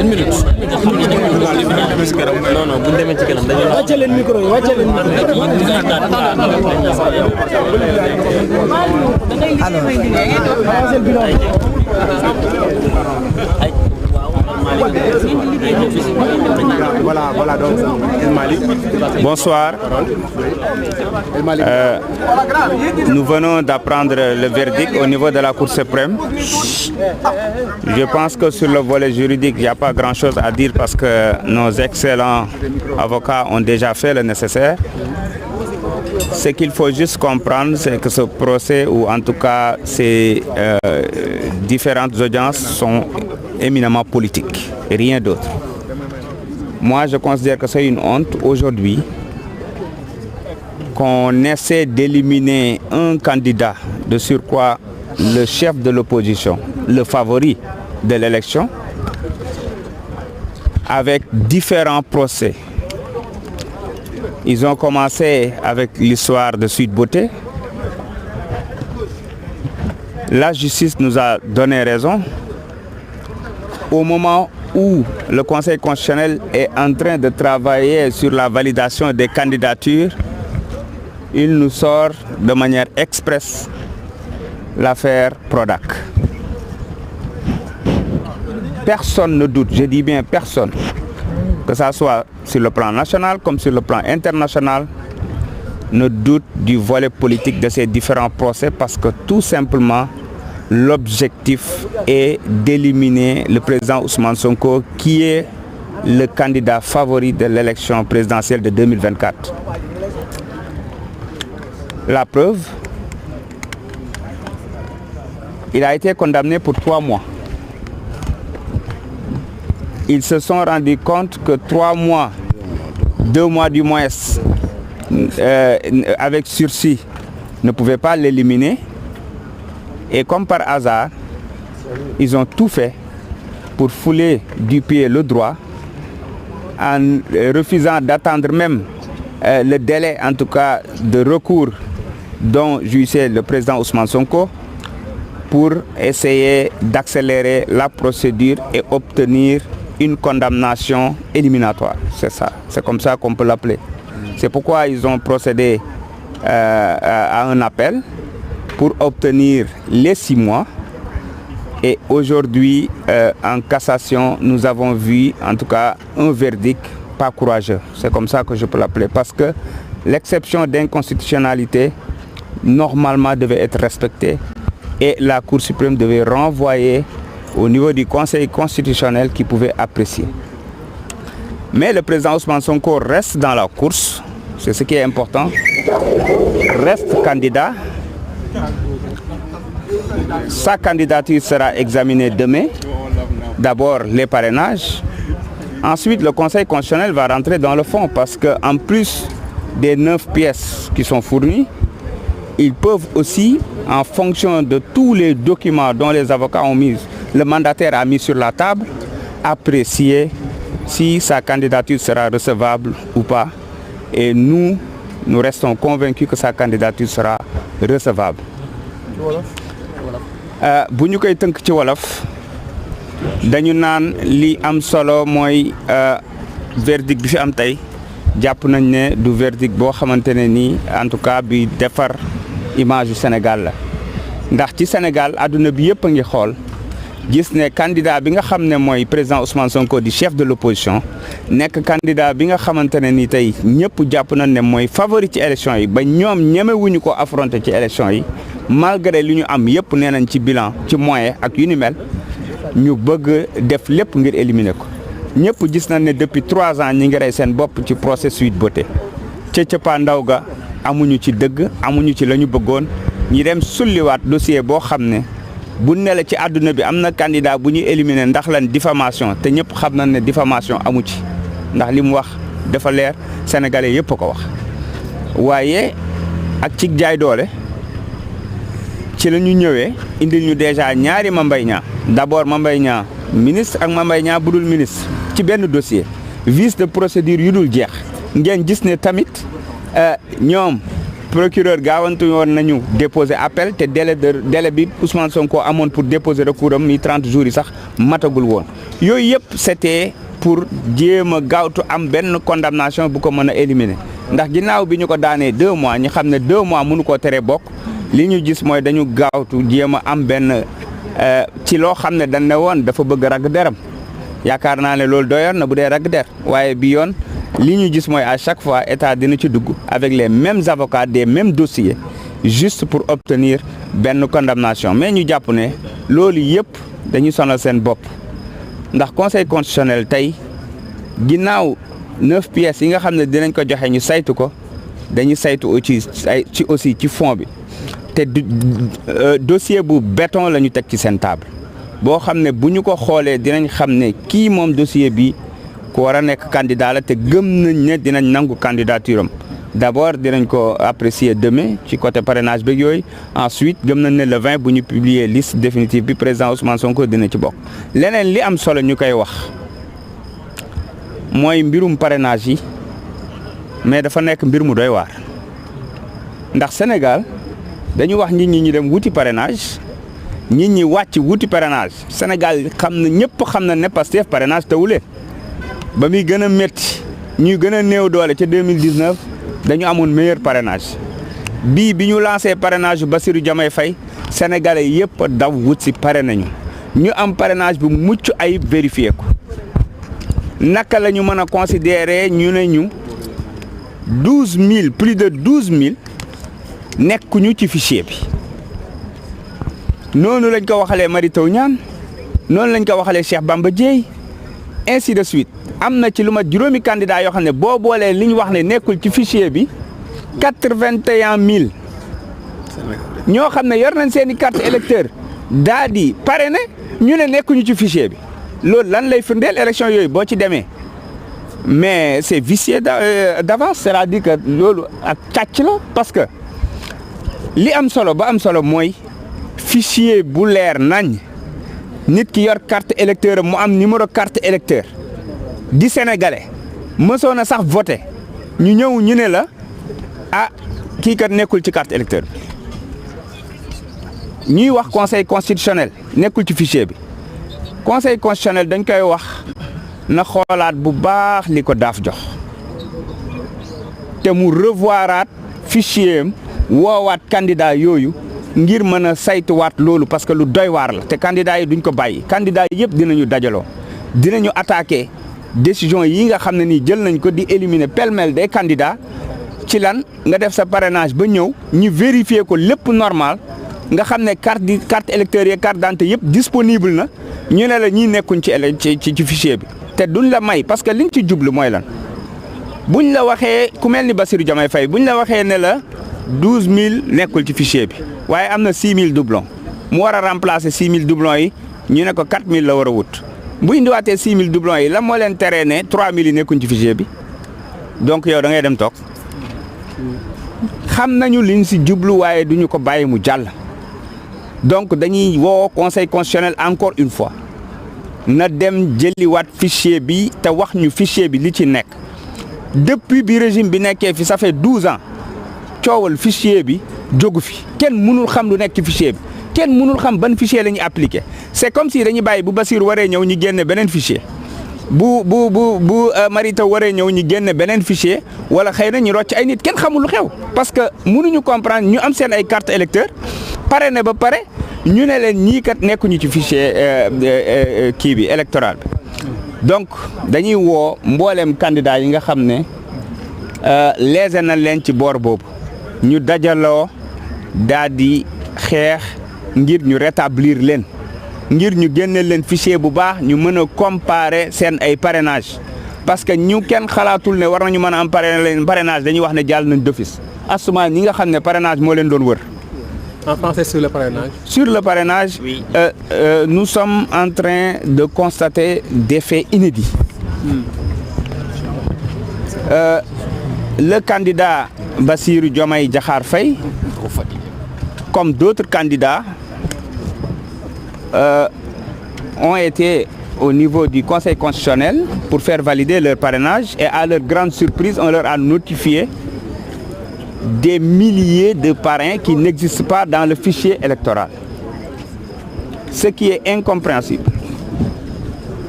une minute. Non non bu ñu demee ci kanam dañuy wax. wàcce leen micro yi wàcce leen micro Voilà, donc El Malick. Bonsoir. Nous venons d'apprendre le verdict au niveau de la Cour suprême. Je pense que sur le volet juridique, il n'y a pas grand-chose à dire parce que nos excellents avocats ont déjà fait le nécessaire. Ce qu'il faut juste comprendre, c'est que ce procès, ou en tout cas ces différentes audiences, sont éminemment politiques, et rien d'autre. Moi, je considère que c'est une honte aujourd'hui qu'on essaie d'éliminer un candidat, de surcroît le chef de l'opposition, le favori de l'élection, avec différents procès. Ils ont commencé avec l'histoire de Sweet Beauté. La justice nous a donné raison. Au moment où le Conseil constitutionnel est en train de travailler sur la validation des candidatures, il nous sort de manière expresse l'affaire Prodac. Personne ne doute, je dis bien personne, que ce soit sur le plan national comme sur le plan international, ne doute du volet politique de ces différents procès parce que tout simplement, l'objectif est d'éliminer le président Ousmane Sonko qui est le candidat favori de l'élection présidentielle de 2024. La preuve, il a été condamné pour 3 mois. Ils se sont rendus compte que 3 mois, 2 mois du moins, avec sursis, ne pouvaient pas l'éliminer. Et comme par hasard, ils ont tout fait pour fouler du pied le droit en refusant d'attendre même le délai, en tout cas, de recours dont jouissait le président Ousmane Sonko pour essayer d'accélérer la procédure et obtenir une condamnation éliminatoire. C'est ça, c'est comme ça qu'on peut l'appeler. C'est pourquoi ils ont procédé à un appel pour obtenir les 6 mois. Et aujourd'hui, en cassation, nous avons vu en tout cas un verdict pas courageux. C'est comme ça que je peux l'appeler. Parce que l'exception d'inconstitutionnalité, normalement, devait être respectée. Et la Cour suprême devait renvoyer au niveau du Conseil constitutionnel qui pouvait apprécier. Mais le président Ousmane Sonko reste dans la course. C'est ce qui est important. Reste candidat. Sa candidature sera examinée demain. D'abord les parrainages. Ensuite, le Conseil constitutionnel va rentrer dans le fond parce qu'en plus des 9 pièces qui sont fournies, ils peuvent aussi, en fonction de tous les documents dont les avocats ont mis, le mandataire a mis sur la table, apprécier si sa candidature sera recevable ou pas. Et nous restons convaincus que sa candidature sera recevable. Bu ñu koy tënk ci wolof dañu naan li am solo mooy verdict bi fi am tey jàpp nañ ne du verdict boo xamante ne nii en tout cas bi defar image du Sénégal la ndax ci Sénégal àdduna bi yëpp a ngi xool gis ne candidat bi nga xam ne mooy président Ousmane Sonko di chef de l'opposition nekk candidat bi nga xamante ne ni tey ñëpp jàpp nañ ne mooy favori ci élection yi ba ñoom ñemewuñu ko affronter ci élection yi malgré li ñu am yëpp nee nañ ci bilan ci moyen ak yu ni mel ñu bëgg def lépp ngir éliminer ko ñëpp gis nañ ne depuis 3 ans ñi ngi rey seen bopp ci procès Sweet Beauté ca cëppaandaw ga amuñu ci dëgg amuñu ci la ñu bëggoon ñi dem sulliwaat dossier boo xam ne bu ne la ci àdduna bi am na candidat bu ñuy éliminer ndax lan diffamation te ñëpp xam nañ ne diffamation amu ci ndax li mu wax dafa leer sénégalais yëpp a ko wax waaye ak ci jaay doole ci la ñu ñëwee indil ñu déjà ñaari Mame Mbaye Niang d'abord Mame Mbaye Niang ministre ak Mame Mbaye Niang budul ministre ci benn dossier vice de procédure yu dul jeex ngeen gis ne tamit ñoom procureur gaawantu woon nañu déposer appel te délai bi Ousmane Sonko amoon pour déposer recours am mi 30 jours yi sax matagul woon yooyu yëpp c'était pour jéem a gaawtu am benn condamnation bu ko mën a éliminer ndax ginnaaw bi ñu ko daanee 2 mois ñu xam ne 2 mois mënu koo teree bokk li ñu gis mooy dañu gaawtu jéem a am benn ci loo xam ne dañ ne woon dafa bëgg ragg deram yaakaar naa ne loolu doyoon na bu dee ragg der waaye bi yoon li ñu gis mooy à chaque fois état dina ci dugg avec les mêmes avocats des mêmes dossiers juste pour obtenir benn condamnation mais ñu jàpp ne loolu yëpp dañuy sonal seen bopp ndax conseil constitutionnel tey ginnaaw 9 pièces yi nga xam ne dinañ ko joxe ñu saytu ko dañuy saytu aussi ci fond bi te dossier bu béton la ñu teg ci seen table boo xam ne bu ñu ko xoolee dinañ xam ne kii moom dossier bi ku war a nekk candidat la te gëm nañ ne dinañ nangu candidature am d'abord dinañ ko apprécier demain ci côté parrainage beeg yooyu ensuite gëm nañ ne le 20 bu ñu publier liste définitive bi président Ousmane Sonko dina ci bokk. leneen li am solo ñu koy wax mooy mbirum parrainage yi mais dafa nekk mbir mu doy waar ndax Sénégal dañu wax nit ñi ñu dem wuti parrainage nit ñi wàcc wuti parrainage Sénégal xam na ñëpp xam na ne Pastef parrainage tawulee ba muy gën a métti ñuy gën a néew doole ca 2019 dañu amoon meilleur parrainage bi ñu lancé parrainage yu Bassirou Diomaye Faye sénégalais yëpp daw wut si parrainé ñu am parrainage bu mucc ay vérifié ko naka la ñu mën a considérer ñu ne ñu 12000 plus de 12000 nekkuñu ci fichier bi noonu lañ ko waxalee Mary Teuw Niane noonu lañ ko waxalee Cheikh Bamba Dièye ainsi de suite am na ci lu ma juróomi candidat yoo xam ne boo boolee li ñu wax ne nekkul ci fichier bi 81000 ñoo xam ne yor nañ seen i carte électeur daa di parrainé ñu ne nekkuñu ci fichier bi loolu lan lay firndeel élection yooyu boo ci demee mais c'est vicié d'avance c'est-à-dire que loolu ak càcc la parce que li am solo ba am solo mooy fichier bu leer nañ nit ki yor carte électeur mu am numéro carte électeur di sénégalais mësoon a sax voté ñu ñëw ñu ne la ah kii kat nekkul ci carte électeur bi ñuy wax conseil constitutionnel nekkul ci fichier bi conseil constitutionnel dañ koy wax na xoolaat bu baax li ko daaf jox te mu revoiraat fichier am woowaat candidat yooyu ngir mën a saytuwaat loolu parce que lu doy waar la te candidat yi duñ ko bàyyi candidat yi yëpp dinañu dajaloo dinañu attaquer décision yi nga xam ne nii jël nañ ko di éliminer pêle-mêle des candidats ci lan nga def sa parrainage ba ñëw ñu vérifier ko lépp normal nga xam ne carte électeur yi carte d'identité yëpp disponible na ñu ne la ñii nekkuñ ci fichier bi te duñ la may parce que liñ ci jublu mooy lan buñ la waxee ku mel ni Bassirou Diomaye Faye buñ la waxee ne la 12000 nekkul ci fichier bi waaye am na 6000 doublons mu war a remplacer 6000 doublons yi ñu ne ko 4000 la war a wut bu indiwaatee 6000 doublons yi lan moo leen teree ne 3000 yi nekkuñ ci fichier bi donc yow da ngay dem toog xam nañu liñ si jublu waaye duñu ko bàyyi mu jàll donc dañuy woo conseil constitutionnel encore une fois na dem jëliwaat fichier bi te wax ñu fichier bi li ci nekk depuis bi régime bi nekkee fi ça fait 12 ans coowal fichier bi jógu fi kenn mënul xam lu nekk ci fichier bi kenn mënul xam ban fichier la ñuy appliqué c'est comme si dañuy bàyyi bu Bassirou waree ñëw ñu génne beneen fichier bu Mary Teuw waree ñëw ñu génne beneen fichier wala xëy na ñu rocc ay nit kenn xamul lu xew parce que mënuñu comprendre ñu am seen ay carte électeur parrainé ba pare ñu ne leen ñii kat nekkuñu ci fichier kii bi électoral bi donc dañuy woo mbooleem candidat yi nga xam ne léser na leen ci boor boobu ñu dajaloo daal di xeex ngir ñu rétablir leen ngir ñu génne leen fichier bu baax ñu mën a comparer seen ay parrainage parce que ñu kenn xalaatul ne war nañu mën a am parrainage dañuy wax ne jàll nañ d'office asuma ñi nga xam ne parrainage moo leen doon wër. En français sur le parrainage. Sur le parrainage, oui. Nous sommes en train de constater des faits inédits. Le candidat Bassirou Diomaye Diakhar Faye, comme d'autres candidats, ont été au niveau du Conseil constitutionnel pour faire valider leur parrainage et à leur grande surprise, on leur a notifié des milliers de parrains qui n'existent pas dans le fichier électoral. Ce qui est incompréhensible.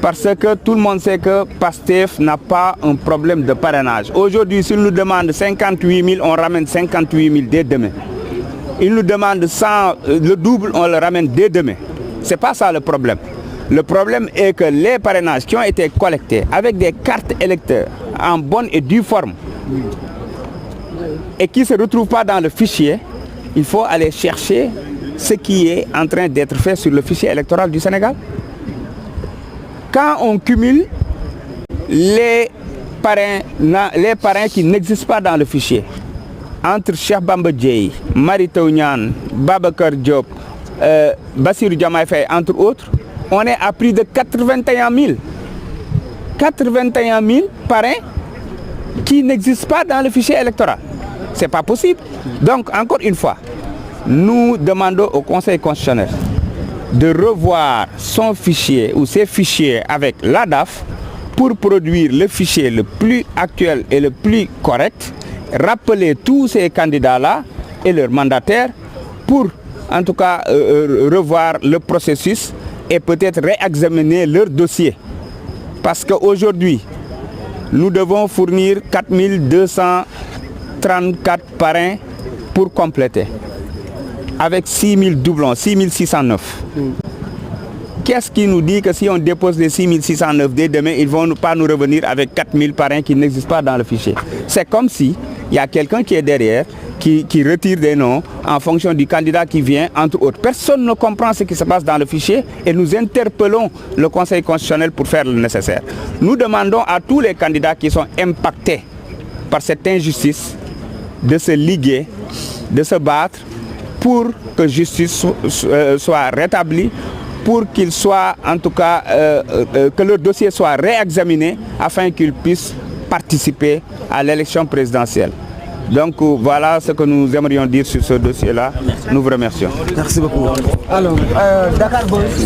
Parce que tout le monde sait que PASTEF n'a pas un problème de parrainage. Aujourd'hui, s'il nous demande 58 000, on ramène 58 000 dès demain. Il nous demande 100, le double, on le ramène dès demain. Ce n'est pas ça le problème. Le problème est que les parrainages qui ont été collectés avec des cartes électeurs en bonne et due forme et qui ne se retrouvent pas dans le fichier, il faut aller chercher ce qui est en train d'être fait sur le fichier électoral du Sénégal. Quand on cumule les parrains qui n'existent pas dans le fichier, entre Cheikh Bamba Dièye, Mary Teuw Niane, Babacar Diop, Bassirou Diomaye Faye, entre autres, on est à plus de 81 000. 81 000 parrains qui n'existent pas dans le fichier électoral. Ce n'est pas possible. Donc, encore une fois, nous demandons au Conseil constitutionnel de revoir son fichier ou ses fichiers avec l'ADAF pour produire le fichier le plus actuel et le plus correct, rappeler tous ces candidats-là et leurs mandataires pour, en tout cas, revoir le processus et peut-être réexaminer leur dossier. Parce qu'aujourd'hui, nous devons fournir 4 234 parrains pour compléter, avec 6 000 doublons, 6 609. Qu'est-ce qui nous dit que si on dépose les 6 609 dès demain, ils ne vont pas nous revenir avec 4 000 parrains qui n'existent pas dans le fichier? C'est comme si il y a quelqu'un qui est derrière, qui retire des noms en fonction du candidat qui vient, entre autres. Personne ne comprend ce qui se passe dans le fichier et nous interpellons le Conseil constitutionnel pour faire le nécessaire. Nous demandons à tous les candidats qui sont impactés par cette injustice de se liguer, de se battre pour que justice soit rétablie, pour qu'ils soient, en tout cas, que leur dossier soit réexaminé afin qu'ils puissent participer à l'élection présidentielle. Donc voilà ce que nous aimerions dire sur ce dossier-là. Nous vous remercions. Merci beaucoup. Alors, Dakar Buzz.